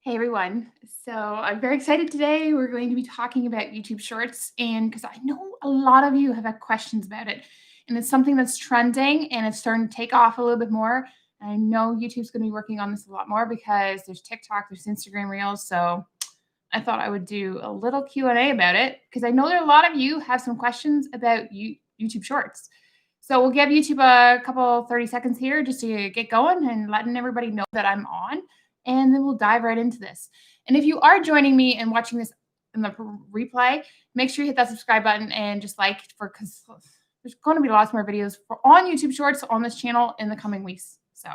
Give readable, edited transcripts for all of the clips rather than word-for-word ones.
Hey everyone. So I'm very excited today. We're going to be talking about YouTube Shorts, and because I know a lot of you have had questions about it, and it's something that's trending and it's starting to take off a little bit more. And I know YouTube's going to be working on this a lot more because there's TikTok, there's Instagram Reels. So I thought I would do a little Q&A about it because I know there are a lot of you have some questions about YouTube Shorts. So we'll give YouTube a couple 30 seconds here just to get going and letting everybody know that I'm on, and then we'll dive right into this. And if you are joining me and watching this in the replay, make sure you hit that subscribe button and just like because there's going to be lots more videos on YouTube Shorts on this channel in the coming weeks. So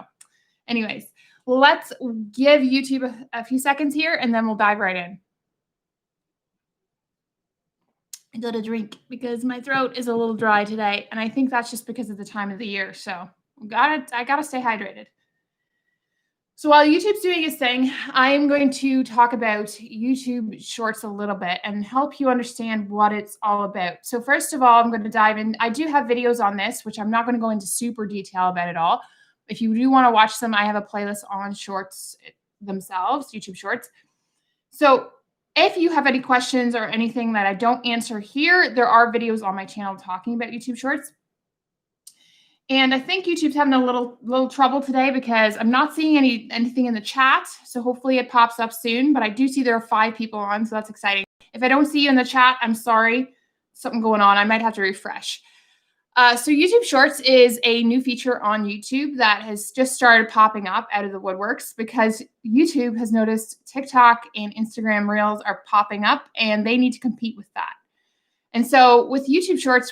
anyways, let's give YouTube a few seconds here and then we'll dive right in. I got a drink because my throat is a little dry today, and I think that's just because of the time of the year. So I gotta stay hydrated. So while YouTube's doing its thing, I am going to talk about YouTube Shorts a little bit and help you understand what it's all about. So first of all, I'm going to dive in. I do have videos on this, which I'm not going to go into super detail about it all. If you do want to watch them, I have a playlist on Shorts themselves, YouTube Shorts. So if you have any questions or anything that I don't answer here, there are videos on my channel talking about YouTube Shorts. And I think YouTube's having a little trouble today because I'm not seeing anything in the chat. So hopefully it pops up soon. But I do see there are 5 people on, so that's exciting. If I don't see you in the chat, I'm sorry. Something going on. I might have to refresh. So YouTube Shorts is a new feature on YouTube that has just started popping up out of the woodworks because YouTube has noticed TikTok and Instagram Reels are popping up and they need to compete with that. And so with YouTube Shorts,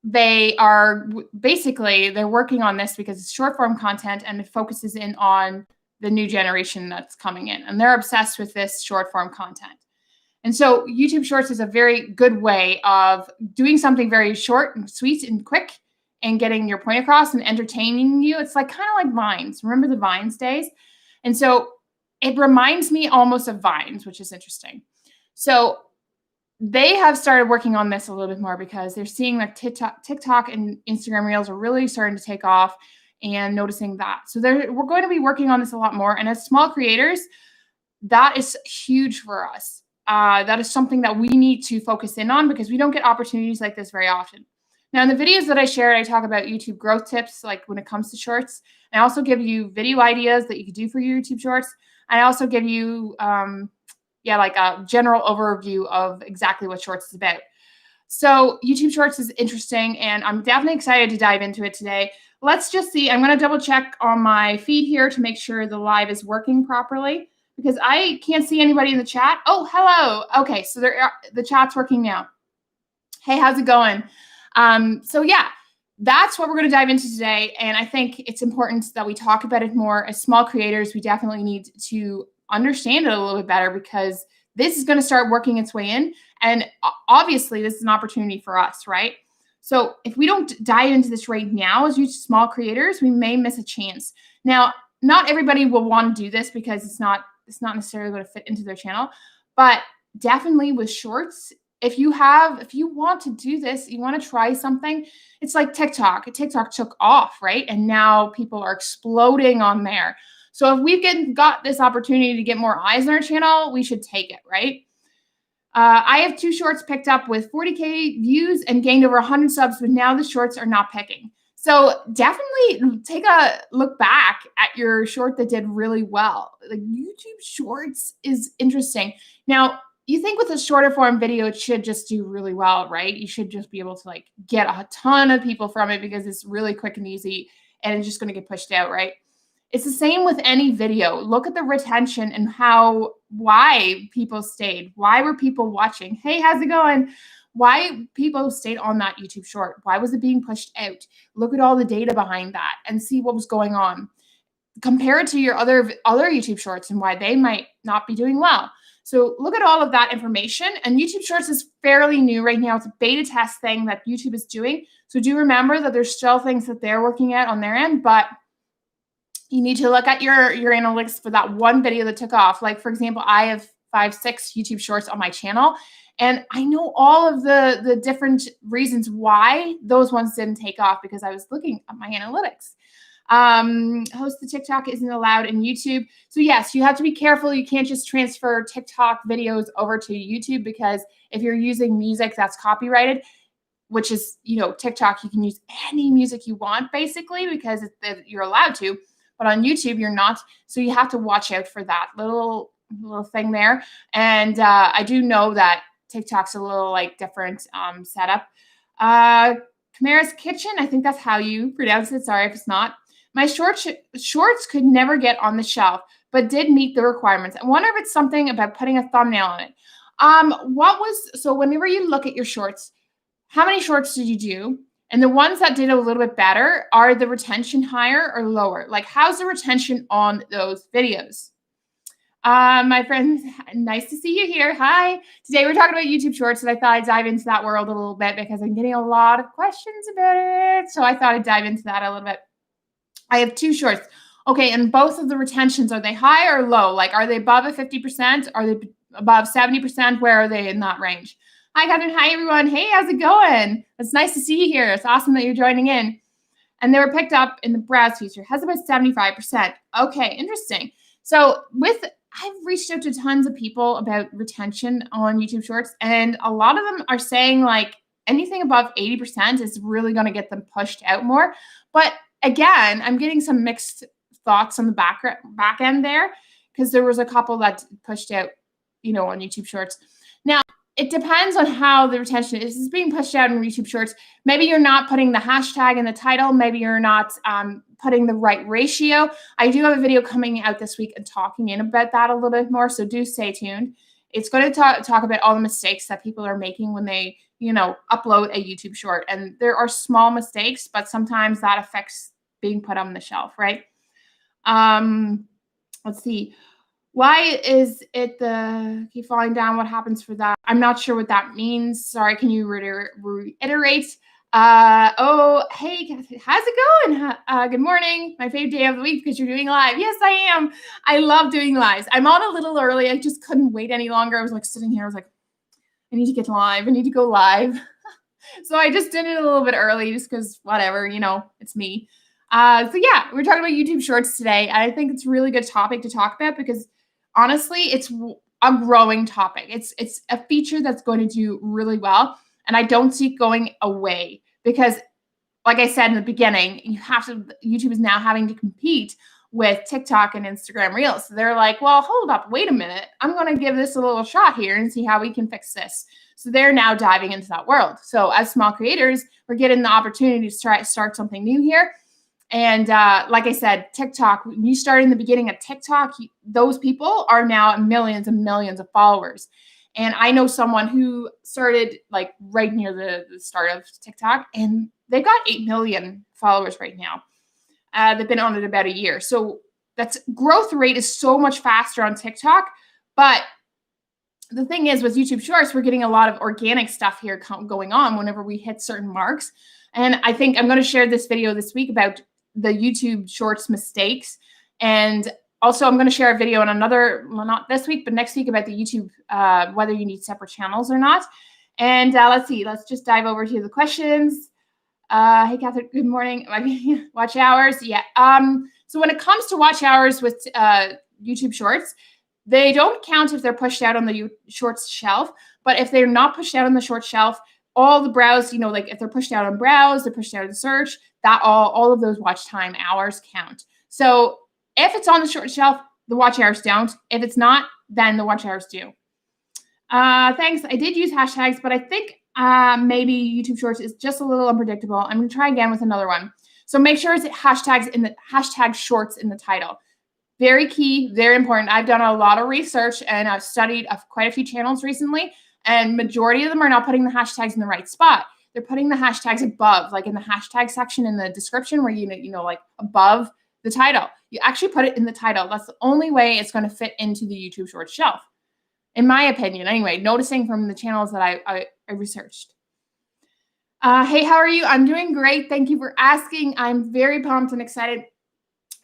they are they're working on this because it's short form content and it focuses in on the new generation that's coming in. And they're obsessed with this short form content. And so YouTube Shorts is a very good way of doing something very short and sweet and quick and getting your point across and entertaining you. It's like kind of like Vines. Remember the Vines days? And so it reminds me almost of Vines, which is interesting. So they have started working on this a little bit more because they're seeing that TikTok and Instagram Reels are really starting to take off and noticing that. So we're going to be working on this a lot more. And as small creators, that is huge for us. That is something that we need to focus in on because we don't get opportunities like this very often. Now, in the videos that I shared, I talk about YouTube growth tips, like when it comes to shorts. I also give you video ideas that you could do for your YouTube shorts. I also give you, like a general overview of exactly what shorts is about. So YouTube Shorts is interesting, and I'm definitely excited to dive into it today. Let's just see. I'm going to double check on my feed here to make sure the live is working properly, because I can't see anybody in the chat. Oh, hello. Okay, so the chat's working now. Hey, how's it going? So yeah, that's what we're going to dive into today. And I think it's important that we talk about it more. As small creators, we definitely need to understand it a little bit better because this is going to start working its way in. And obviously, this is an opportunity for us, right? So if we don't dive into this right now as small creators, we may miss a chance. Now, not everybody will want to do this because it's not necessarily going to fit into their channel, but definitely with shorts, if you want to do this, you want to try something, it's like TikTok. TikTok took off, right? And now people are exploding on there. So if we've got this opportunity to get more eyes on our channel, we should take it, right? I have 2 shorts picked up with 40K views and gained over 100 subs, but now the shorts are not picking. So definitely take a look back at your short that did really well. Like YouTube Shorts is interesting. Now, you think with a shorter form video, it should just do really well, right? You should just be able to like get a ton of people from it because it's really quick and easy and it's just going to get pushed out, right? It's the same with any video. Look at the retention and why people stayed. Why were people watching? Hey, how's it going? Why people stayed on that YouTube short? Why was it being pushed out? Look at all the data behind that and see what was going on. Compare it to your other YouTube shorts and why they might not be doing well. So look at all of that information. And YouTube Shorts is fairly new right now. It's a beta test thing that YouTube is doing. So do remember that there's still things that they're working at on their end, but you need to look at your analytics for that one video that took off. Like, for example, I have 5-6 YouTube Shorts on my channel, and I know all of the different reasons why those ones didn't take off because I was looking at my analytics. Host the TikTok isn't allowed in YouTube. So yes, you have to be careful. You can't just transfer TikTok videos over to YouTube, because if you're using music that's copyrighted, which is, TikTok, you can use any music you want basically, because you're allowed to, but on YouTube you're not. So you have to watch out for that little thing there. And I do know that TikTok's a little different setup. Kamara's Kitchen, I think that's how you pronounce it. Sorry if it's not. My shorts could never get on the shelf, but did meet the requirements. I wonder if it's something about putting a thumbnail on it. So whenever you look at your shorts, how many shorts did you do? And the ones that did a little bit better, are the retention higher or lower? Like, how's the retention on those videos? My friends, nice to see you here. Hi. Today we're talking about YouTube Shorts, and I thought I'd dive into that world a little bit because I'm getting a lot of questions about it. So I thought I'd dive into that a little bit. I have 2 shorts. Okay, and both of the retentions, are they high or low? Like, are they above a 50%? Are they above 70%? Where are they in that range? Hi, Catherine. Hi, everyone. Hey, how's it going? It's nice to see you here. It's awesome that you're joining in. And they were picked up in the browse feature. Has about 75%. Okay, interesting. So I've reached out to tons of people about retention on YouTube Shorts, and a lot of them are saying anything above 80% is really going to get them pushed out more. But again, I'm getting some mixed thoughts on the back end there, because there was a couple that pushed out, on YouTube Shorts. Now, it depends on how the retention is. It's being pushed out in YouTube Shorts. Maybe you're not putting the hashtag in the title. Maybe you're not putting the right ratio. I do have a video coming out this week and talking about that a little bit more, so do stay tuned. It's going to talk about all the mistakes that people are making when they, upload a YouTube short. And there are small mistakes, but sometimes that affects being put on the shelf, right? Let's see. Why is it keep falling down? What happens for that? I'm not sure what that means. Sorry, can you reiterate? Oh, hey, Kathy, how's it going? Good morning. My favorite day of the week because you're doing live. Yes, I am. I love doing lives. I'm on a little early. I just couldn't wait any longer. I was sitting here. I was like, I need to get live. I need to go live. So I just did it a little bit early just because whatever, it's me. So yeah, we're talking about YouTube Shorts today. I think it's a really good topic to talk about because honestly, it's a growing topic. It's a feature that's going to do really well. And I don't see it going away because, like I said in the beginning, YouTube is now having to compete with TikTok and Instagram Reels. So they're like, well, hold up, wait a minute. I'm going to give this a little shot here and see how we can fix this. So they're now diving into that world. So as small creators, we're getting the opportunity to start something new here. And like I said, TikTok, when you start in the beginning of TikTok, those people are now millions and millions of followers. And I know someone who started right near the start of TikTok, and they've got 8 million followers right now. They've been on it about a year. So that's growth rate is so much faster on TikTok. But the thing is with YouTube Shorts, we're getting a lot of organic stuff here going on whenever we hit certain marks. And I think I'm going to share this video this week about the YouTube Shorts mistakes. And also I'm going to share a video on not this week, but next week about the YouTube, whether you need separate channels or not. And let's see, let's just dive over to the questions. Hey, Catherine, good morning. Watch hours. Yeah. So when it comes to watch hours with YouTube Shorts, they don't count if they're pushed out on the Shorts shelf. But if they're not pushed out on the Shorts shelf, all the browse, if they're pushed out on browse, they're pushed out in search, that all of those watch time hours count. So if it's on the Short shelf, the watch hours don't. If it's not, then the watch hours do. Thanks. I did use hashtags, but I think maybe YouTube Shorts is just a little unpredictable. I'm going to try again with another one. So make sure it's hashtag shorts in the title. Very key, very important. I've done a lot of research and I've studied quite a few channels recently, and majority of them are not putting the hashtags in the right spot. They're putting the hashtags above, in the hashtag section in the description where above the title. You actually put it in the title. That's the only way it's going to fit into the YouTube Shorts shelf, in my opinion. Anyway, noticing from the channels that I researched. Hey, how are you? I'm doing great. Thank you for asking. I'm very pumped and excited.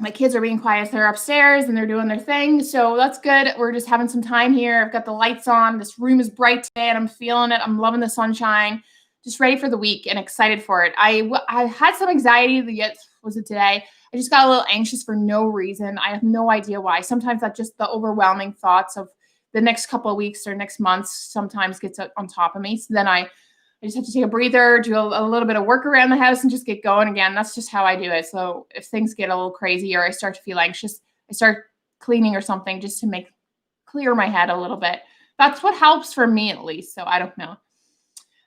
My kids are being quiet. They're upstairs and they're doing their thing. So that's good. We're just having some time here. I've got the lights on. This room is bright today and I'm feeling it. I'm loving the sunshine. Just ready for the week and excited for it. I had some anxiety was it today? I just got a little anxious for no reason. I have no idea why. Sometimes that just the overwhelming thoughts of the next couple of weeks or next months sometimes gets on top of me. So then I just have to take a breather, do a little bit of work around the house and just get going again. That's just how I do it. So if things get a little crazy or I start to feel anxious, I start cleaning or something just to clear my head a little bit. That's what helps for me at least. So I don't know.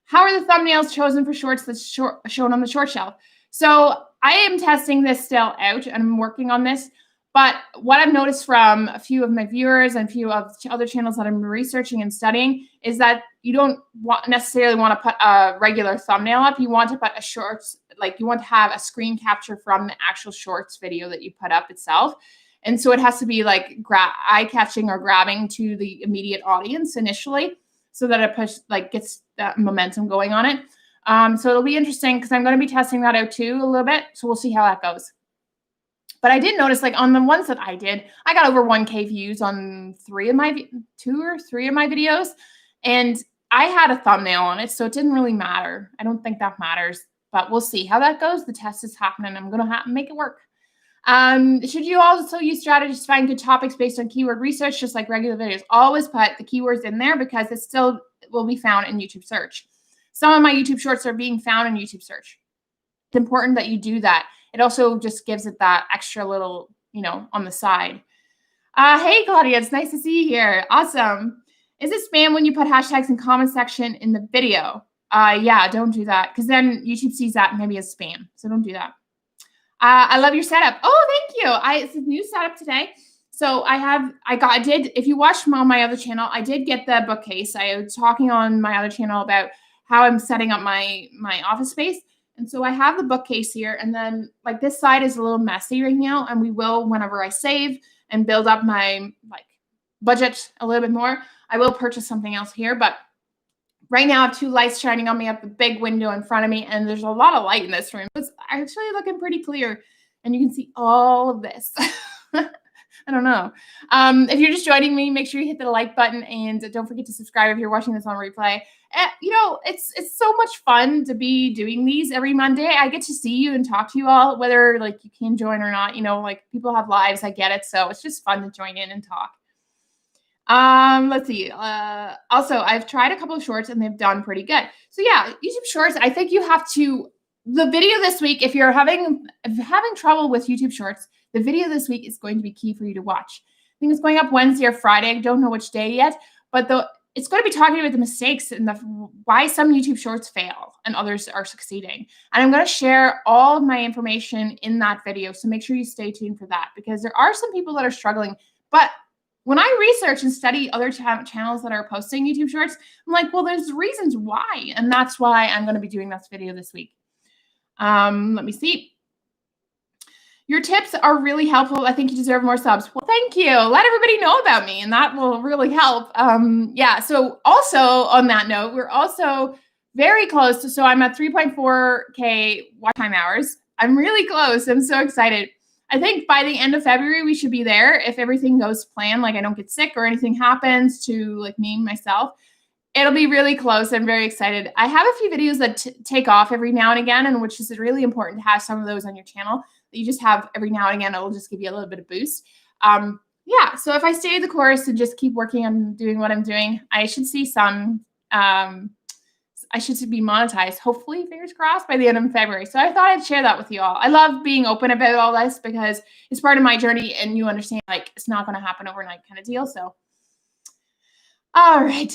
How are the thumbnails chosen for shorts that's shown on the short shelf? So I am testing this still out and I'm working on this. But what I've noticed from a few of my viewers and a few of other channels that I'm researching and studying is that you don't necessarily want to put a regular thumbnail up. You want to put a shorts, like you want to have a screen capture from the actual shorts video that you put up itself. And so it has to be like eye-catching or grabbing to the immediate audience initially so that it gets that momentum going on it. So it'll be interesting because I'm going to be testing that out too a little bit. So we'll see how that goes. But I did notice, like on the ones that I did, I got over 1K views on 2 or 3 of my videos. And I had a thumbnail on it, so it didn't really matter. I don't think that matters, but we'll see how that goes. The test is happening. I'm going to make it work. Should you also use strategies to find good topics based on keyword research, just like regular videos? Always put the keywords in there because it still will be found in YouTube search. Some of my YouTube shorts are being found in YouTube search. It's important that you do that. It also just gives it that extra little, on the side. Hey, Claudia, it's nice to see you here. Awesome. Is it spam when you put hashtags in comment section in the video? Yeah, don't do that because then YouTube sees that maybe as spam. So don't do that. I love your setup. Oh, thank you. It's a new setup today. So if you watched on my other channel, I did get the bookcase. I was talking on my other channel about how I'm setting up my office space. And so I have the bookcase here, and then like this side is a little messy right now, and we will, whenever I save and build up my budget a little bit more, I will purchase something else here. But right now I have 2 lights shining on me up the big window in front of me, and there's a lot of light in this room. It's actually looking pretty clear, and you can see all of this. I don't know. If you're just joining me, make sure you hit the like button and don't forget to subscribe if you're watching this on replay. It's so much fun to be doing these every Monday. I get to see you and talk to you all, whether you can join or not. People have lives. I get it. So it's just fun to join in and talk. Let's see. Also, I've tried a couple of shorts and they've done pretty good. So yeah, YouTube Shorts, I think you have to, the video this week, if you're having trouble with YouTube Shorts, the video this week is going to be key for you to watch. I think it's going up Wednesday or Friday. I don't know which day yet, but it's going to be talking about the mistakes and why some YouTube Shorts fail and others are succeeding. And I'm going to share all of my information in that video. So make sure you stay tuned for that because there are some people that are struggling. But when I research and study other channels that are posting YouTube Shorts, I'm like, well, there's reasons why. And that's why I'm going to be doing this video this week. Let me see. Your tips are really helpful. I think you deserve more subs. Well, thank you. Let everybody know about me, and that will really help. Yeah, so also on that note, we're also very close to, so I'm at 3.4K watch time hours. I'm really close. I'm so excited. I think by the end of February, we should be there if everything goes to plan, like I don't get sick or anything happens to me, myself. It'll be really close. I'm very excited. I have a few videos that take off every now and again, and which is really important to have some of those on your channel that you just have every now and again. It'll just give you a little bit of boost. Yeah, so if I stay the course and just keep working on doing what I'm doing, I should see some, I should be monetized, hopefully, fingers crossed, by the end of February. So I thought I'd share that with you all. I love being open about all this because it's part of my journey, and you understand, it's not going to happen overnight kind of deal. So, all right.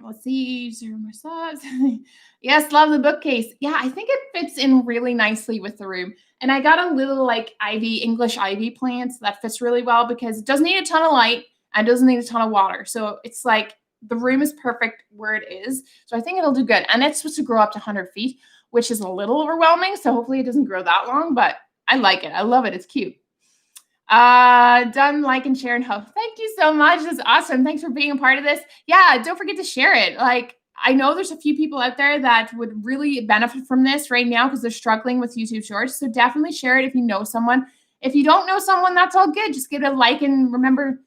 Let's see, 0 more subs. Yes, love the bookcase. Yeah, I think it fits in really nicely with the room. And I got a little English ivy plant that fits really well because it doesn't need a ton of light and doesn't need a ton of water. So it's the room is perfect where it is. So I think it'll do good. And it's supposed to grow up to 100 feet, which is a little overwhelming. So hopefully it doesn't grow that long, but I like it. I love it. It's cute. Done, like, and share and hope. Thank you so much. That's awesome. Thanks for being a part of this. Yeah, don't forget to share it. I know there's a few people out there that would really benefit from this right now because they're struggling with YouTube Shorts. So definitely share it if you know someone. If you don't know someone, that's all good. Just give it a like and remember,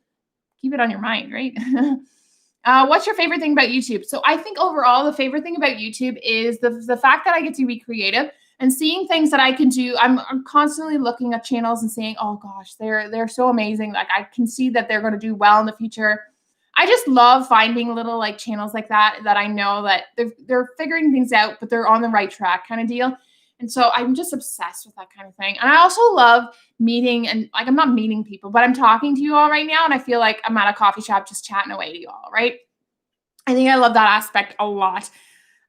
keep it on your mind, right? What's your favorite thing about YouTube? So I think overall, the favorite thing about YouTube is the fact that I get to be creative and seeing things that I can do. I'm constantly looking at channels and saying, oh gosh, they're so amazing. Like I can see that they're going to do well in the future. I just love finding little like channels like that I know that they're figuring things out, but they're on the right track kind of deal. And so I'm just obsessed with that kind of thing. And I also love meeting, and like I'm not meeting people, but I'm talking to you all right now, and I feel like I'm at a coffee shop just chatting away to you all, right? I think I love that aspect a lot.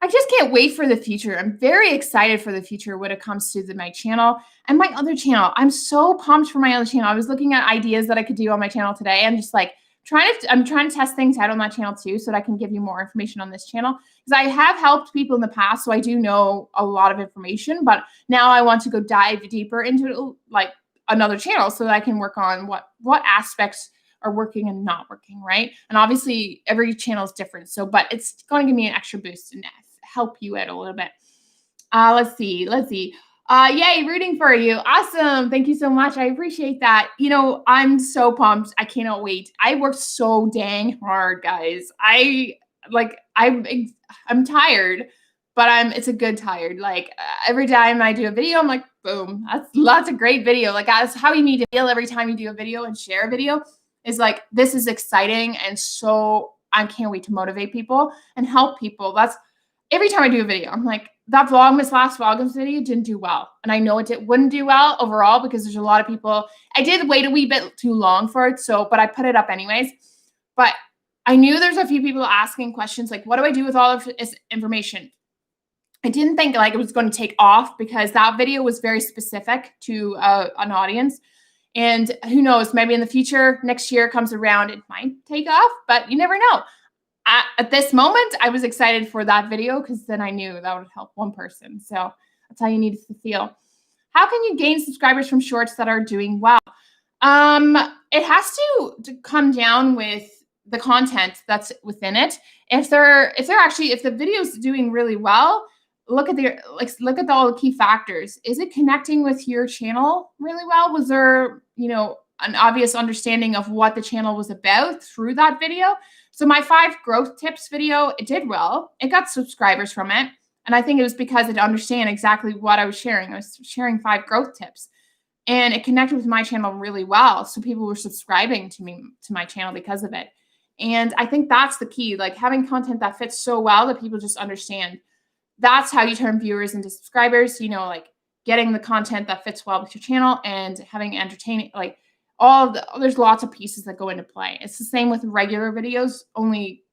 I just can't wait for the future. I'm very excited for the future when it comes to my channel and my other channel. I'm so pumped for my other channel. I was looking at ideas that I could do on my channel today. I'm just like I'm trying to test things out on that channel too, so that I can give you more information on this channel, because I have helped people in the past, so I do know a lot of information, but now I want to go dive deeper into like another channel so that I can work on what aspects are working and not working, right? And obviously every channel is different. So, but it's going to give me an extra boost and help you out a little bit. Let's see. Yay, rooting for you. Awesome. Thank you so much. I appreciate that. You know, I'm so pumped. I cannot wait. I worked so dang hard, guys. I'm tired, but it's a good tired. Like every time I do a video, I'm like, boom, that's a great video. Like that's how you need to feel every time you do a video and share a video. Is like, this is exciting. And so I can't wait to motivate people and help people. That's every time I do a video, I'm like, that last Vlogmas video didn't do well. And I know it wouldn't do well overall because there's a lot of people. I did wait a wee bit too long for it. But I put it up anyways. But I knew there's a few people asking questions like, what do I do with all of this information? I didn't think like it was going to take off because that video was very specific to an audience. And who knows, maybe in the future, next year comes around, it might take off, but you never know. At this moment, I was excited for that video because then I knew that would help one person. So that's how you need to feel. How can you gain subscribers from shorts that are doing well? It has to come down with the content that's within it. If the video's doing really well, look at all the key factors. Is it connecting with your channel really well? Was there, an obvious understanding of what the channel was about through that video? So my 5 growth tips video, it did well. It got subscribers from it. And I think it was because it understand exactly what I was sharing. I was sharing 5 growth tips. And it connected with my channel really well. So people were subscribing to my channel because of it. And I think that's the key, like having content that fits so well that people just understand. That's how you turn viewers into subscribers, like getting the content that fits well with your channel and having entertaining, like there's lots of pieces that go into play. It's the same with regular videos, only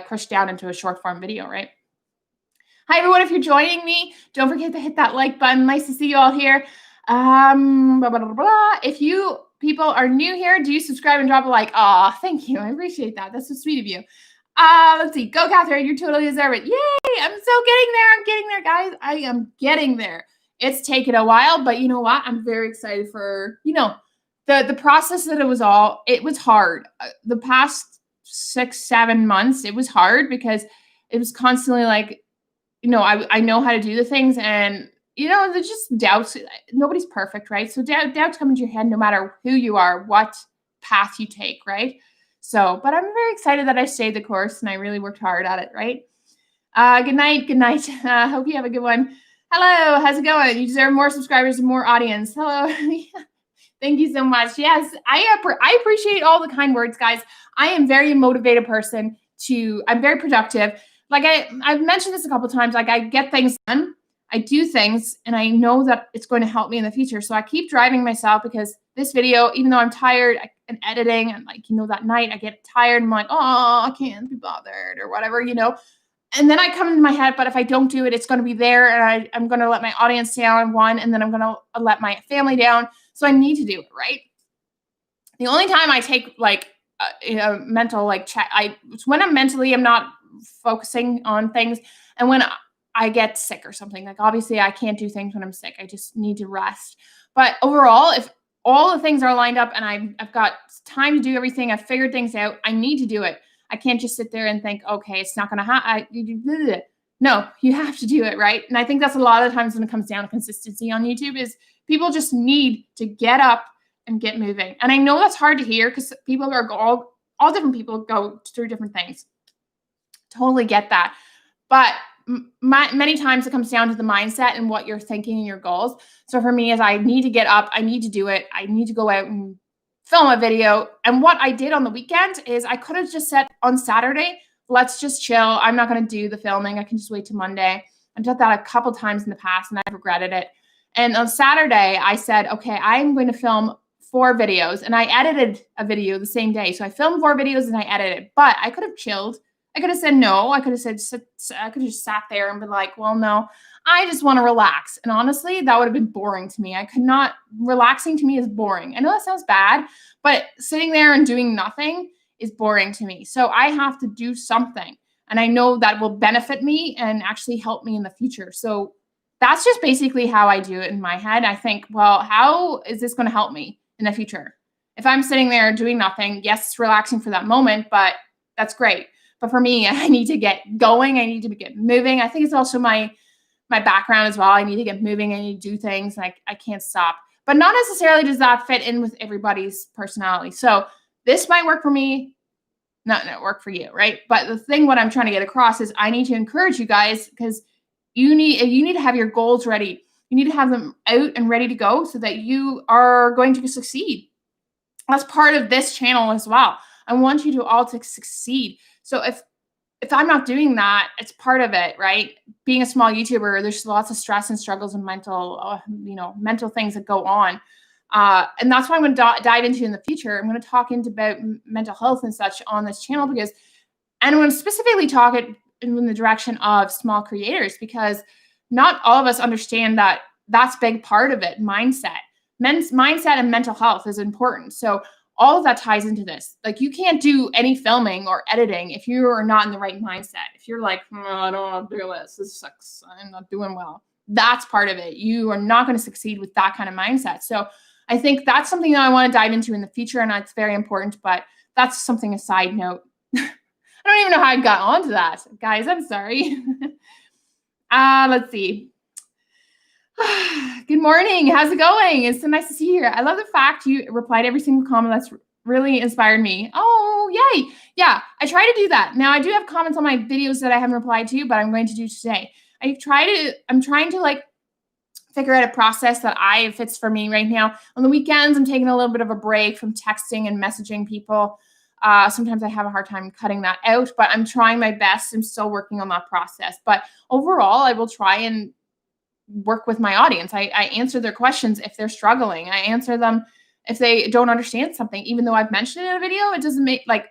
crushed down into a short form video, right? Hi, everyone. If you're joining me, don't forget to hit that like button. Nice to see you all here. If you people are new here, do subscribe and drop a like. Aw, thank you. I appreciate that. That's so sweet of you. Let's see. Go, Catherine. You totally deserve it. Yay! I'm so getting there. I'm getting there, guys. I am getting there. It's taken a while, but you know what? I'm very excited for, the process that it was hard. The past 6-7 months, it was hard because it was constantly like, I know how to do the things and, there's just doubts. Nobody's perfect, right? So doubts come into your head no matter who you are, what path you take, right? So, but I'm very excited that I stayed the course and I really worked hard at it, right? Good night. Good night. Hope you have a good one. Hello. How's it going? You deserve more subscribers and more audience. Hello. Thank you so much. Yes, I appreciate all the kind words, guys. I am very motivated person I'm very productive. Like I've mentioned this a couple of times, like I get things done. I do things and I know that it's going to help me in the future. So I keep driving myself because this video, even though I'm tired and editing and that night I get tired and I'm like, oh, I can't be bothered or whatever, And then I come into my head, but if I don't do it, it's going to be there and I'm going to let my audience down and then I'm going to let my family down. So I need to do it, right? The only time I take mental check, it's when I'm not focusing on things and when I get sick or something. Like obviously I can't do things when I'm sick. I just need to rest. But overall, if all the things are lined up and I've got time to do everything, I've figured things out, I need to do it. I can't just sit there and think, okay, it's not going to happen. No, you have to do it, right? And I think that's a lot of times when it comes down to consistency on YouTube is people just need to get up and get moving. And I know that's hard to hear because people are all different people go through different things. Totally get that. But many times it comes down to the mindset and what you're thinking and your goals. So for me, is I need to get up, I need to do it, I need to go out and film a video. And what I did on the weekend is I could have just said on Saturday, let's just chill. I'm not going to do the filming. I can just wait till Monday. I've done that a couple times in the past and I've regretted it. And on Saturday, I said, okay, I'm going to film 4 videos, and I edited a video the same day. So I filmed 4 videos and I edited, but I could have chilled. I could have said no. I could have said, I could have just sat there and been like, well, no, I just want to relax. And honestly, that would have been boring to me. I could not, relaxing to me is boring. I know that sounds bad, but sitting there and doing nothing is boring to me. So I have to do something. And I know that will benefit me and actually help me in the future. So that's just basically how I do it in my head. I think, well, how is this going to help me in the future? If I'm sitting there doing nothing, yes, it's relaxing for that moment, but that's great. But for me, I need to get going. I need to get moving. I think it's also my background as well. I need to get moving. I need to do things. And I can't stop. But not necessarily does that fit in with everybody's personality. So this might work for me, not work for you, right? But the thing, what I'm trying to get across is I need to encourage you guys, because you need to have your goals ready. You need to have them out and ready to go so that you are going to succeed. That's part of this channel as well. I want you to all to succeed. So if I'm not doing that, it's part of it, right? Being a small YouTuber, there's lots of stress and struggles and mental things that go on. And that's what I'm going to dive into in the future. I'm going to talk about mental health and such on this channel, and I'm going to specifically talk it in the direction of small creators, because not all of us understand that that's a big part of it. Mindset and mental health is important. So all of that ties into this. Like, you can't do any filming or editing if you are not in the right mindset. If you're like, I don't want to do this. This sucks. I'm not doing well. That's part of it. You are not going to succeed with that kind of mindset. So I think that's something that I want to dive into in the future, and it's very important, but that's something, a side note. I don't even know how I got onto that. Guys, I'm sorry. Let's see. Good morning. How's it going? It's so nice to see you here. I love the fact you replied every single comment. That's really inspired me. Oh, yay. Yeah, I try to do that. Now, I do have comments on my videos that I haven't replied to, but I'm going to do today. I'm trying to like figure out a process that fits for me right now. On the weekends, I'm taking a little bit of a break from texting and messaging people. Sometimes I have a hard time cutting that out, but I'm trying my best. I'm still working on that process. But overall, I will try and work with my audience. I answer their questions if they're struggling. I answer them if they don't understand something, even though I've mentioned it in a video.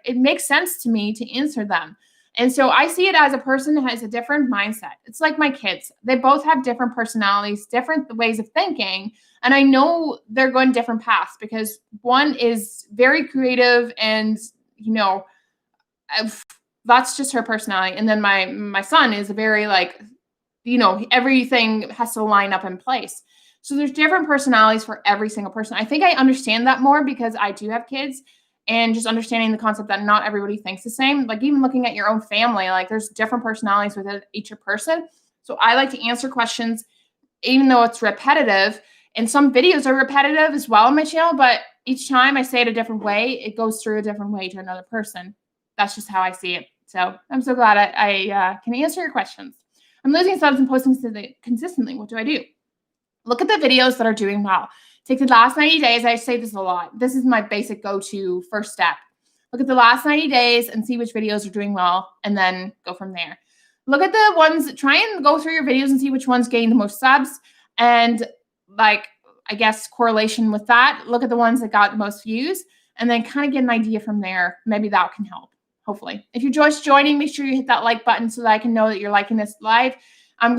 It makes sense to me to answer them. And so I see it as a person who has a different mindset. It's like my kids. They both have different personalities, different ways of thinking. And I know they're going different paths, because one is very creative and, that's just her personality. And then my son is a very everything has to line up in place. So there's different personalities for every single person. I think I understand that more because I do have kids, and just understanding the concept that not everybody thinks the same. Like, even looking at your own family, like, there's different personalities within each person. So I like to answer questions, even though it's repetitive. And some videos are repetitive as well on my channel, but each time I say it a different way, it goes through a different way to another person. That's just how I see it. So I'm so glad I can answer your questions. I'm losing subs and posting consistently. What do I do? Look at the videos that are doing well. Take the last 90 days. I say this a lot. This is my basic go-to first step. Look at the last 90 days and see which videos are doing well, and then go from there. Look at the ones, try and go through your videos and see which ones gain the most subs, and correlation with that. Look at the ones that got the most views, and then kind of get an idea from there. Maybe that can help, hopefully. If you're just joining, make sure you hit that like button so that I can know that you're liking this live. I'm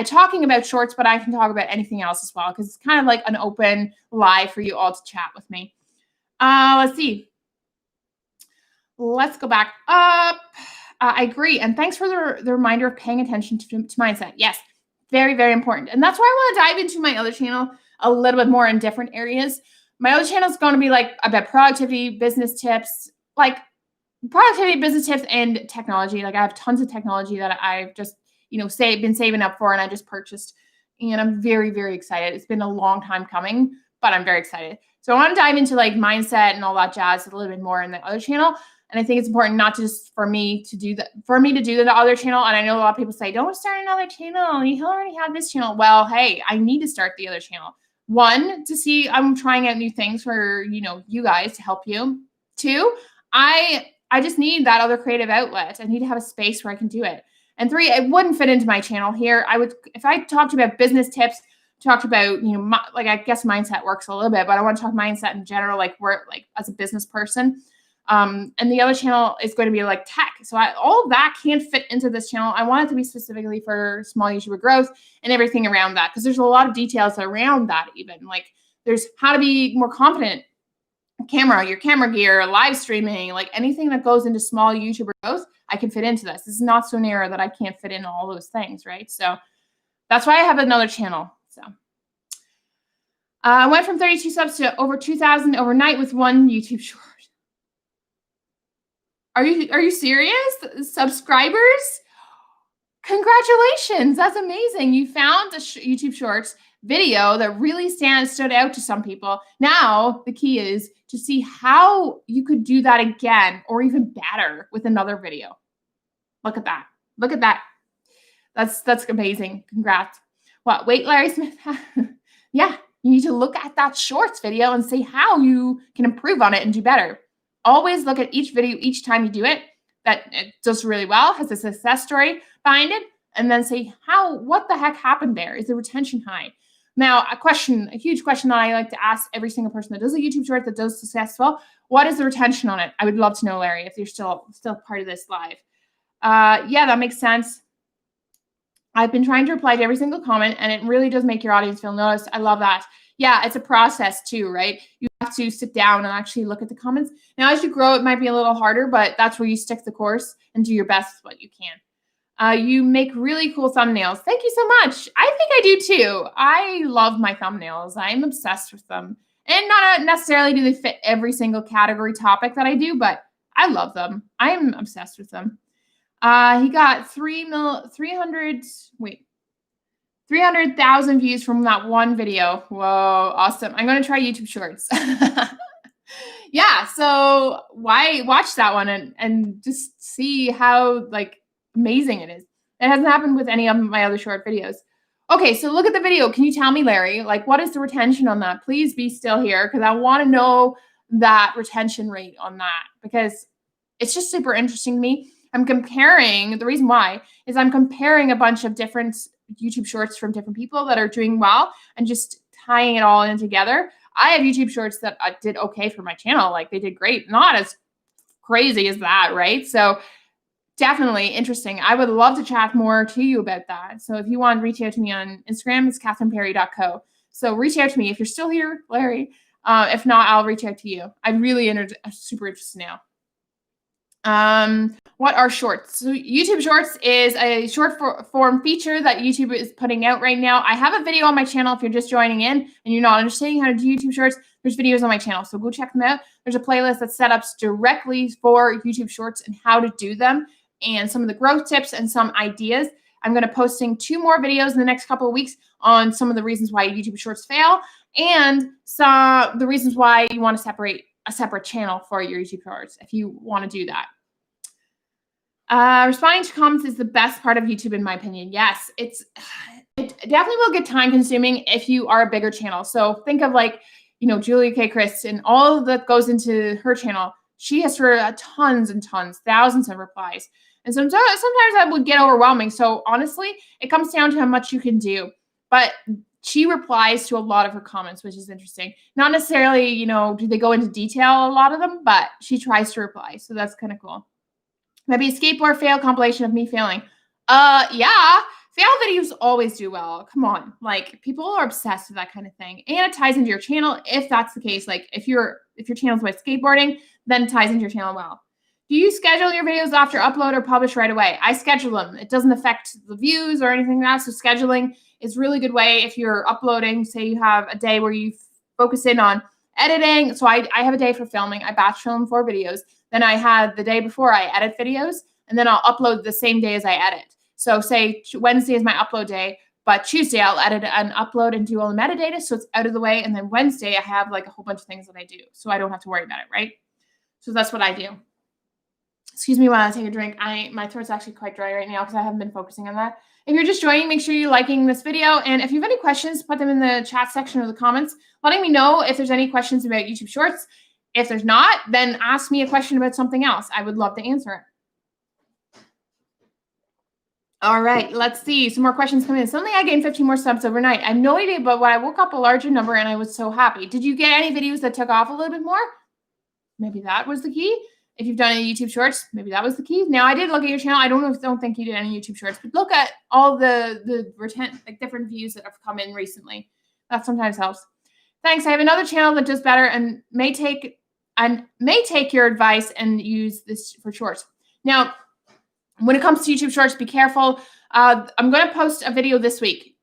talking about shorts, but I can talk about anything else as well, because it's kind of like an open live for you all to chat with me. Let's see. Let's go back up. I agree. And thanks for the reminder of paying attention to mindset. Yes, very, very important. And that's why I want to dive into my other channel a little bit more in different areas. My other channel is going to be like about productivity, business tips, and technology. Like, I have tons of technology that I've just been saving up for, and I just purchased, and I'm very, very excited. It's been a long time coming, but I'm very excited. So I want to dive into like mindset and all that jazz a little bit more in the other channel. And I think it's important not just for me to do that, for me to do the other channel. And I know a lot of people say, don't start another channel. You already have this channel. Well, hey, I need to start the other channel. One, to see I'm trying out new things for, you guys to help you. Two, I just need that other creative outlet. I need to have a space where I can do it. And three, it wouldn't fit into my channel here. If I talked about business tips, talked about, I guess mindset works a little bit, but I want to talk mindset in general, like as a business person. And the other channel is going to be like tech. So all of that can't fit into this channel. I want it to be specifically for small YouTuber growth and everything around that. Because there's a lot of details around that even. Like there's how to be more confident, your camera gear, live streaming, like anything that goes into small YouTuber growth, I can fit into this. This is not so narrow that I can't fit in all those things, right? So that's why I have another channel. So I went from 32 subs to over 2,000 overnight with one YouTube short. Are you serious? Subscribers? Congratulations. That's amazing. You found a YouTube Shorts video that really stood out to some people. Now, the key is to see how you could do that again or even better with another video. Look at that. Look at that. That's amazing. Congrats. What? Wait, Larry Smith? Yeah, you need to look at that Shorts video and see how you can improve on it and do better. Always look at each video each time you do it that it does really well, has a success story behind it, and then say, what the heck happened there? Is the retention high? Now, a huge question that I like to ask every single person that does a YouTube short that does successful, what is the retention on it? I would love to know, Larry, if you're still part of this live. Yeah, that makes sense. I've been trying to reply to every single comment, and it really does make your audience feel noticed. I love that. Yeah, it's a process too, right? You have to sit down and actually look at the comments. Now, as you grow, it might be a little harder, but that's where you stick the course and do your best with what you can. You make really cool thumbnails. Thank you so much. I think I do too. I love my thumbnails. I'm obsessed with them. And not necessarily do they fit every single category topic that I do, but I love them. I'm obsessed with them. He got 300,000 views from that one video. Whoa, awesome. I'm going to try YouTube Shorts. Yeah, so why watch that one and just see how amazing it is. It hasn't happened with any of my other short videos. Okay, so look at the video. Can you tell me, Larry, what is the retention on that? Please be still here because I want to know that retention rate on that because it's just super interesting to me. The reason why is I'm comparing a bunch of different YouTube shorts from different people that are doing well and just tying it all in together. I have YouTube shorts that did okay for my channel. They did great. Not as crazy as that, right? So definitely interesting. I would love to chat more to you about that. So if you want to reach out to me on Instagram, it's katherineperry.co. So reach out to me if you're still here, Larry. If not, I'll reach out to you. I'm really super interested now. What are shorts? So YouTube Shorts is a short form feature that YouTube is putting out right now. I have a video on my channel. If you're just joining in and you're not understanding how to do YouTube Shorts, there's videos on my channel. So go check them out. There's a playlist that's set up directly for YouTube Shorts and how to do them and some of the growth tips and some ideas. I'm going to posting 2 more videos in the next couple of weeks on some of the reasons why YouTube Shorts fail and the reasons why you want to separate a separate channel for your YouTube Shorts if you want to do that. Responding to comments is the best part of YouTube, in my opinion. Yes, it definitely will get time consuming if you are a bigger channel. So think of Julia K. Chris and all that goes into her channel. She has tons and tons, thousands of replies. And sometimes that would get overwhelming. So honestly, it comes down to how much you can do. But she replies to a lot of her comments, which is interesting. Not necessarily, do they go into detail, a lot of them, but she tries to reply. So that's kind of cool. Maybe a skateboard fail compilation of me failing. Yeah, fail videos always do well. Come on, people are obsessed with that kind of thing, and it ties into your channel if that's the case. If your channel's about skateboarding, then it ties into your channel well. Do you schedule your videos after upload or publish right away? I schedule them. It doesn't affect the views or anything like that. So scheduling is a really good way if you're uploading. Say you have a day where you focus in on editing. So I have a day for filming. I batch film 4 videos. Then I had the day before I edit videos, and then I'll upload the same day as I edit. So say Wednesday is my upload day, but Tuesday I'll edit and upload and do all the metadata so it's out of the way. And then Wednesday I have a whole bunch of things that I do. So I don't have to worry about it, right? So that's what I do. Excuse me while I take a drink. My throat's actually quite dry right now because I haven't been focusing on that. If you're just joining, make sure you're liking this video. And if you have any questions, put them in the chat section or the comments, letting me know if there's any questions about YouTube Shorts. If there's not, then ask me a question about something else. I would love to answer it. All right, let's see. Some more questions coming in. Suddenly I gained 15 more subs overnight. I have no idea, but when I woke up a larger number and I was so happy. Did you get any videos that took off a little bit more? Maybe that was the key. If you've done any YouTube Shorts, maybe that was the key. Now, I did look at your channel. I don't think you did any YouTube Shorts, but look at all the different views that have come in recently. That sometimes helps. Thanks. I have another channel that does better and may take your advice and use this for shorts. Now, when it comes to YouTube Shorts, be careful. I'm going to post a video this week.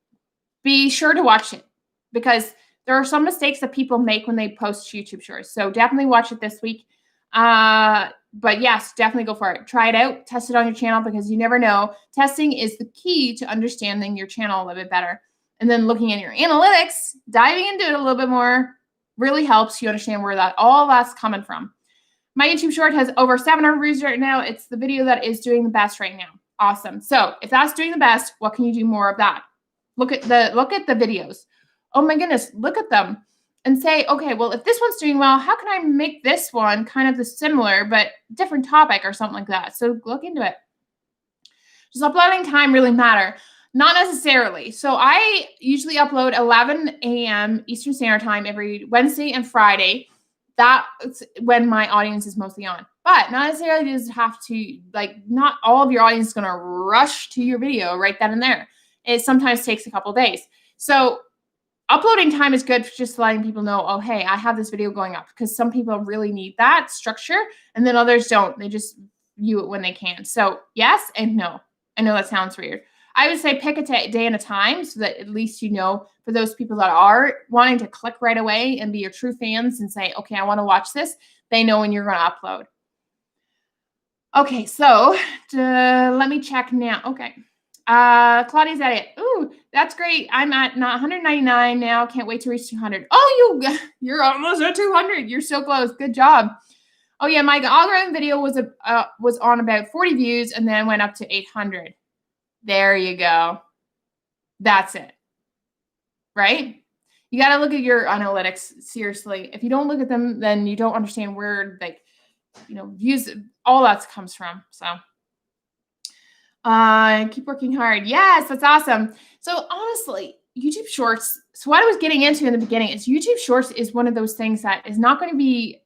Be sure to watch it because there are some mistakes that people make when they post YouTube Shorts. So definitely watch it this week. But yes, definitely go for it. Try it out. Test it on your channel because you never know. Testing is the key to understanding your channel a little bit better. And then looking at your analytics, diving into it a little bit more really helps you understand where all that's coming from. My YouTube Short has over 700 views right now. It's the video that is doing the best right now. Awesome. So if that's doing the best, what can you do more of that? Look at the videos. Oh my goodness, look at them. And say, okay, well, if this one's doing well, how can I make this one kind of the similar but different topic or something like that? So look into it. Does uploading time really matter? Not necessarily. So I usually upload 11 a.m. Eastern Standard Time every Wednesday and Friday. That's when my audience is mostly on. But not necessarily does it have to, not all of your audience is going to rush to your video right then and there. It sometimes takes a couple of days. So uploading time is good for just letting people know, oh, hey, I have this video going up because some people really need that structure and then others don't. They just view it when they can. So yes and no. I know that sounds weird. I would say pick a day and a time so that at least you know for those people that are wanting to click right away and be your true fans and say, okay, I want to watch this. They know when you're going to upload. Okay, so let me check now. Okay. Claudia's at it. Ooh, that's great. I'm at 199 now. Can't wait to reach 200. Oh, you're almost at 200. You're so close. Good job. Oh yeah, my algorithm video was on about 40 views and then went up to 800. There you go. That's it. Right? You got to look at your analytics seriously. If you don't look at them, then you don't understand where views, all that comes from. So keep working hard. Yes, that's awesome. So honestly, YouTube Shorts, so what I was getting into in the beginning is YouTube Shorts is one of those things that is not going to be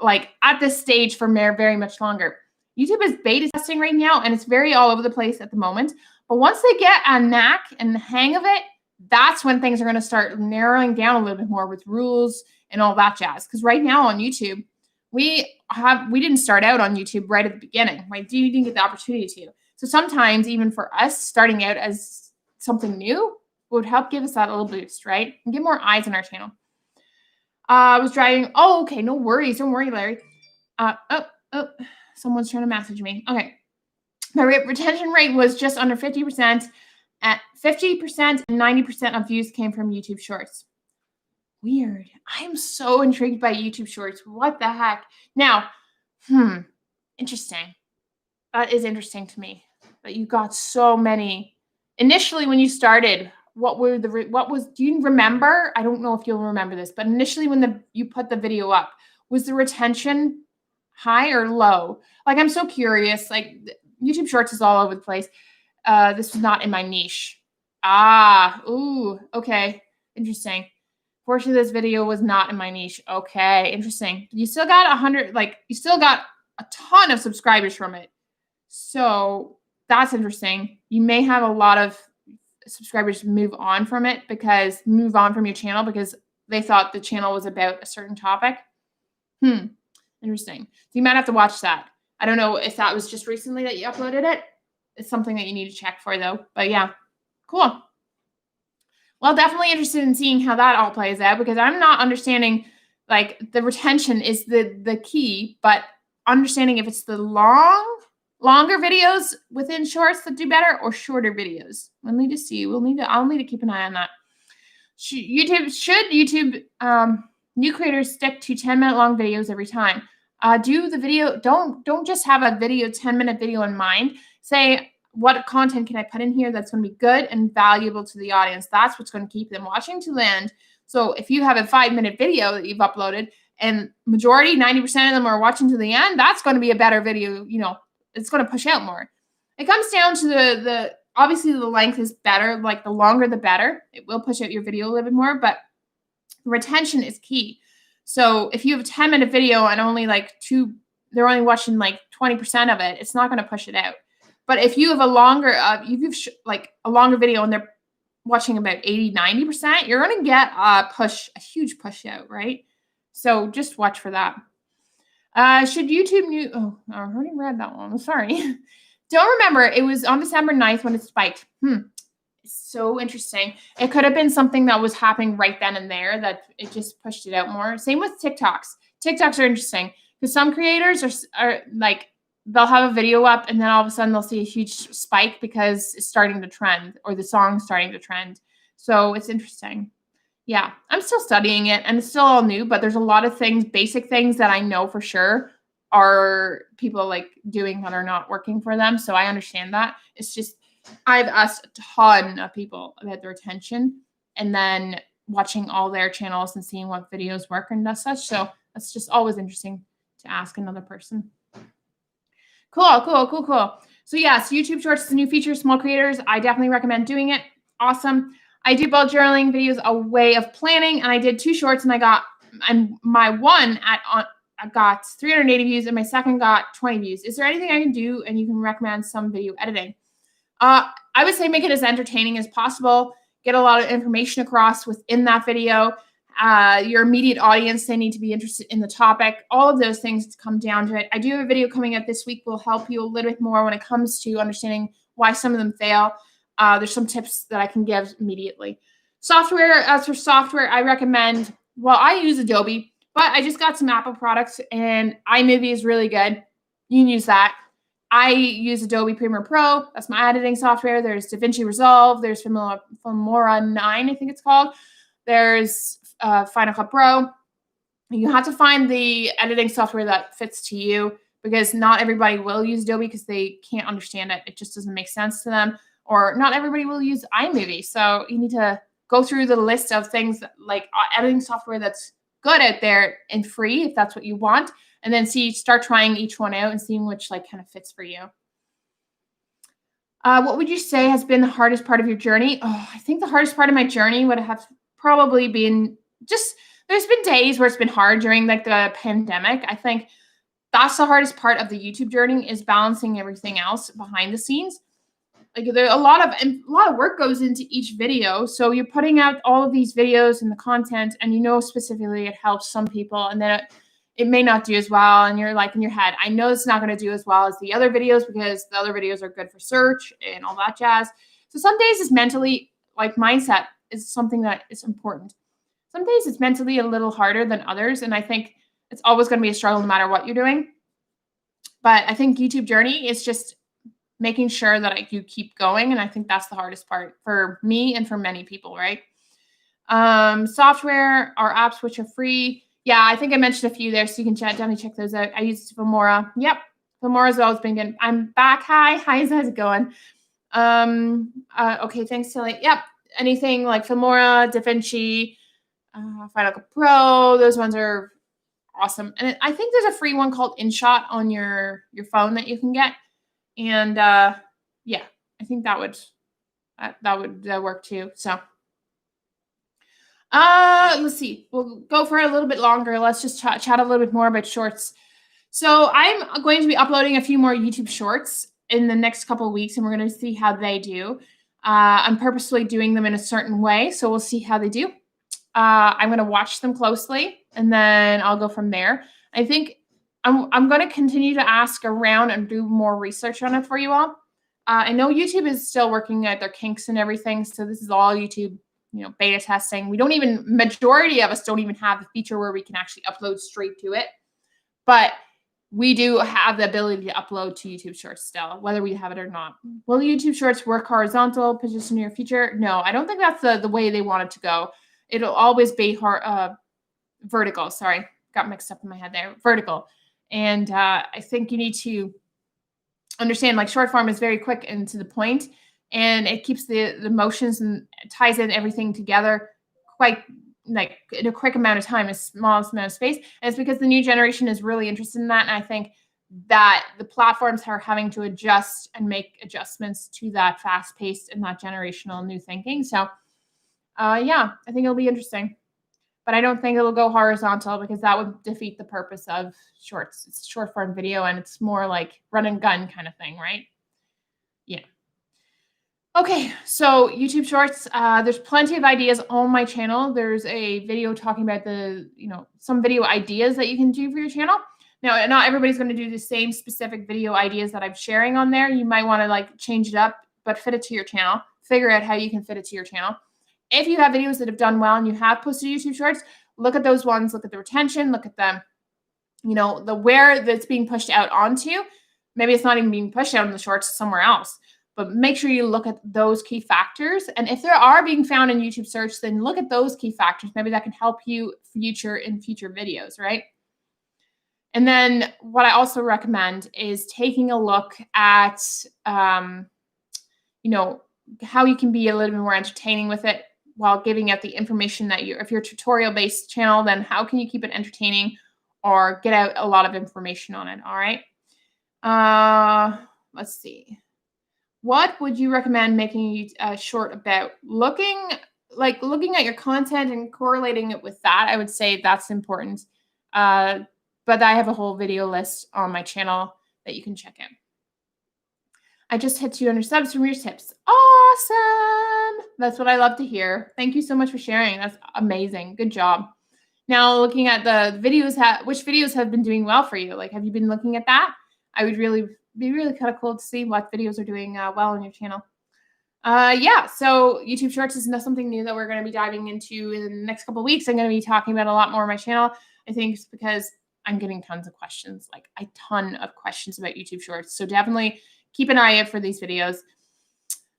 at this stage for very much longer. YouTube is beta testing right now, and it's very all over the place at the moment. But once they get a knack and the hang of it, that's when things are going to start narrowing down a little bit more with rules and all that jazz. Because right now on YouTube, we didn't start out on YouTube right at the beginning. Right? We didn't get the opportunity to. So sometimes even for us starting out as something new would help give us that little boost, right? And get more eyes on our channel. I was driving. Oh, okay. No worries. Don't worry, Larry. Someone's trying to message me. Okay. My retention rate was just under 50%. At 50% and 90% of views came from YouTube Shorts. Weird. I am so intrigued by YouTube Shorts. What the heck? Now, interesting. That is interesting to me. But you got so many. Initially, when you started, do you remember? I don't know if you'll remember this, but initially when you put the video up, was the retention high or low? I'm so curious. YouTube Shorts is all over the place. This was not in my niche. Okay. Interesting. Portion of this video was not in my niche. Okay, interesting. You still got 100, you still got a ton of subscribers from it. So that's interesting. You may have a lot of subscribers move on from your channel because they thought the channel was about a certain topic. Interesting. So you might have to watch that. I don't know if that was just recently that you uploaded it. It's something that you need to check for though. But yeah, cool. Well, definitely interested in seeing how that all plays out because I'm not understanding, the retention is the key, but understanding if it's the longer videos within shorts that do better or shorter videos. We'll need to see. I'll need to keep an eye on that. Should YouTube new creators stick to 10-minute long videos every time? Do the video. Don't just have a video, 10-minute video in mind. Say, what content can I put in here that's going to be good and valuable to the audience? That's what's going to keep them watching to the end. So if you have a 5-minute video that you've uploaded and majority, 90% of them are watching to the end, that's going to be a better video. It's going to push out more. It comes down to the obviously the length is better. Like the longer, the better. It will push out your video a little bit more, but retention is key. So if you have a 10-minute video and only they're only watching like 20% of it, it's not going to push it out. But if you have a longer, a longer video and they're watching about 80, 90%, you're going to get a huge push out, right? So just watch for that. Should YouTube I already read that one. Sorry. Don't remember. It was on December 9th when it spiked. It's so interesting. It could have been something that was happening right then and there that it just pushed it out more. Same with TikToks. TikToks are interesting because some creators are like, they'll have a video up and then all of a sudden they'll see a huge spike because it's starting to trend or the song's starting to trend. So it's interesting. Yeah, I'm still studying it and it's still all new, but there's a lot of things, basic things that I know for sure are people like doing that are not working for them. So I understand that. It's just, I've asked a ton of people about their attention and then watching all their channels and seeing what videos work and such. So that's just always interesting to ask another person. Cool. So yes, YouTube Shorts is a new feature. Small creators, I definitely recommend doing it. Awesome. I do bullet journaling videos, a way of planning, and I did 2 shorts, and my one I got 380 views, and my second got 20 views. Is there anything I can do? And you can recommend some video editing. I would say make it as entertaining as possible. Get a lot of information across within that video. Your immediate audience, they need to be interested in the topic. All of those things come down to it. I do have a video coming up this week will help you a little bit more when it comes to understanding why some of them fail. There's some tips that I can give immediately. Software, as for software, I recommend, I use Adobe, but I just got some Apple products and iMovie is really good. You can use that. I use Adobe Premiere Pro. That's my editing software. There's DaVinci Resolve. There's Filmora 9, I think it's called. There's Final Cut Pro. You have to find the editing software that fits to you because not everybody will use Adobe because they can't understand it. It just doesn't make sense to them. Or not everybody will use iMovie. So you need to go through the list of things like editing software that's good out there and free if that's what you want. And then start trying each one out and seeing which kind of fits for you. What would you say has been the hardest part of your journey? I think the hardest part of my journey would have probably been there's been days where it's been hard during the pandemic. I think that's the hardest part of the YouTube journey is balancing everything else behind the scenes. There a lot of work goes into each video. So you're putting out all of these videos and the content, and specifically it helps some people, and then it may not do as well. And you're in your head, I know it's not going to do as well as the other videos because the other videos are good for search and all that jazz. So some days it's mentally mindset is something that is important. Some days it's mentally a little harder than others. And I think it's always going to be a struggle no matter what you're doing. But I think YouTube journey is just making sure that you keep going. And I think that's the hardest part for me and for many people, right? Software or apps which are free. Yeah, I think I mentioned a few there, so you can definitely check those out. I use Filmora. Yep, Filmora's always been good. I'm back. Hi, how's it going? Okay, thanks, Tilly. Yep, anything like Filmora, DaVinci, Final Cut Pro, those ones are awesome. And I think there's a free one called InShot on your phone that you can get. And yeah, I think that would work too. So. Let's see. We'll go for a little bit longer. Let's just chat a little bit more about shorts. So I'm going to be uploading a few more YouTube shorts in the next couple of weeks, and we're going to see how they do. I'm purposely doing them in a certain way, so we'll see how they do. I'm going to watch them closely, and then I'll go from there. I think I'm going to continue to ask around and do more research on it for you all. I know YouTube is still working out their kinks and everything, so this is all YouTube beta testing. Majority of us don't even have the feature where we can actually upload straight to it. But we do have the ability to upload to YouTube Shorts still, whether we have it or not. Will YouTube Shorts work horizontal position in your future? No, I don't think that's the way they want it to go. It'll always be vertical. Sorry, got mixed up in my head there. Vertical. And I think you need to understand, like, short form is very quick and to the point, and it keeps the emotions and ties in everything together quite like in a quick amount of time, a smallest amount of space. And it's because the new generation is really interested in that. And I think that the platforms are having to adjust and make adjustments to that fast paced and that generational new thinking. So yeah, I think it'll be interesting. But I don't think it'll go horizontal because that would defeat the purpose of shorts. It's short form video and it's more like run and gun kind of thing, right? Yeah. Okay, so YouTube Shorts, there's plenty of ideas on my channel. There's a video talking about some video ideas that you can do for your channel. Now, not everybody's going to do the same specific video ideas that I'm sharing on there. You might want to like change it up, but fit it to your channel. Figure out how you can fit it to your channel. If you have videos that have done well and you have posted YouTube Shorts, look at those ones, look at the retention, look at them, the where that's being pushed out onto. Maybe it's not even being pushed out in the shorts somewhere else. But make sure you look at those key factors. And if there are being found in YouTube search, then look at those key factors. Maybe that can help you in future videos, right? And then what I also recommend is taking a look at, how you can be a little bit more entertaining with it while giving out the information that if you're a tutorial-based channel, then how can you keep it entertaining or get out a lot of information on it, all right? Let's see. What would you recommend making a short about? Looking at your content and correlating it with that, I would say that's important. But I have a whole video list on my channel that you can check out. I just hit 200 subs from your tips. Awesome. That's what I love to hear. Thank you so much for sharing. That's amazing. Good job. Now, looking at the videos, which videos have been doing well for you? Like, have you been looking at that? I would be really kind of cool to see what videos are doing well on your channel. Yeah, so YouTube Shorts is something new that we're going to be diving into in the next couple of weeks. I'm going to be talking about a lot more on my channel. I think it's because I'm getting tons of questions, like a ton of questions about YouTube Shorts. So definitely keep an eye out for these videos.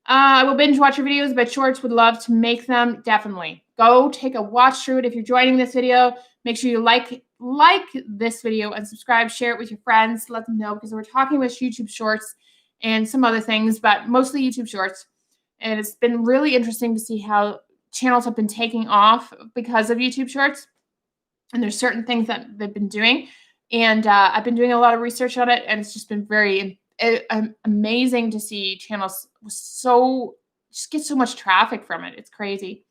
I will binge watch your videos, but shorts, would love to make them. Definitely go take a watch through it. If you're joining this video, make sure you like this video and subscribe, share it with your friends, let them know, because we're talking about YouTube Shorts and some other things, but mostly YouTube Shorts. And it's been really interesting to see how channels have been taking off because of YouTube Shorts. And there's certain things that they've been doing. And I've been doing a lot of research on it, and it's just been very amazing to see channels just get so much traffic from it. It's crazy.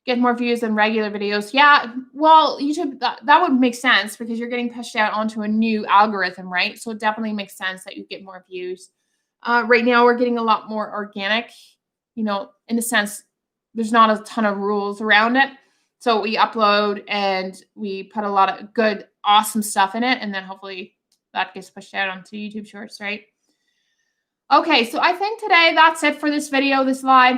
Get more views than regular videos. Yeah, well, YouTube, that would make sense because you're getting pushed out onto a new algorithm, right? So it definitely makes sense that you get more views. Right now, we're getting a lot more organic, in the sense there's not a ton of rules around it. So we upload and we put a lot of good, awesome stuff in it. And then hopefully that gets pushed out onto YouTube Shorts, right? Okay, so I think today that's it for this video, this live.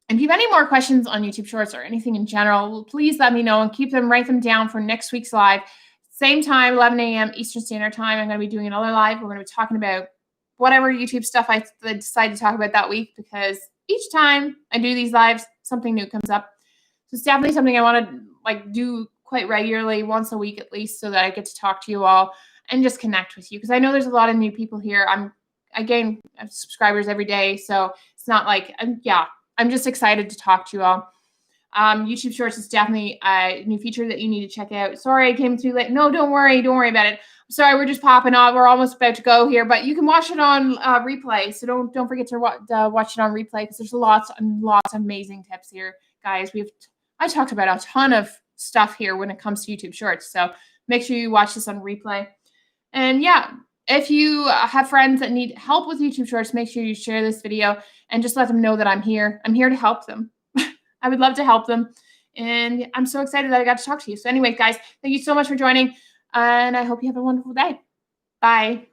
If you have any more questions on YouTube Shorts or anything in general, please let me know and write them down for next week's live. Same time, 11 a.m. Eastern Standard Time. I'm going to be doing another live. We're going to be talking about whatever YouTube stuff I decide to talk about that week, because each time I do these lives, something new comes up. So it's definitely something I want to do quite regularly, once a week at least, so that I get to talk to you all and just connect with you. Because I know there's a lot of new people here. I gain subscribers every day, so it's not like I'm just excited to talk to you all. YouTube Shorts is definitely a new feature that you need to check out. Sorry, I came too late. No, don't worry about it. Sorry, we're just popping off. We're almost about to go here, but you can watch it on replay. So don't forget to watch it on replay, because there's lots and lots of amazing tips here, guys. I talked about a ton of stuff here when it comes to YouTube Shorts. So make sure you watch this on replay. And yeah, if you have friends that need help with YouTube Shorts, make sure you share this video and just let them know that I'm here. I'm here to help them. I would love to help them. And I'm so excited that I got to talk to you. So anyway, guys, thank you so much for joining. And I hope you have a wonderful day. Bye.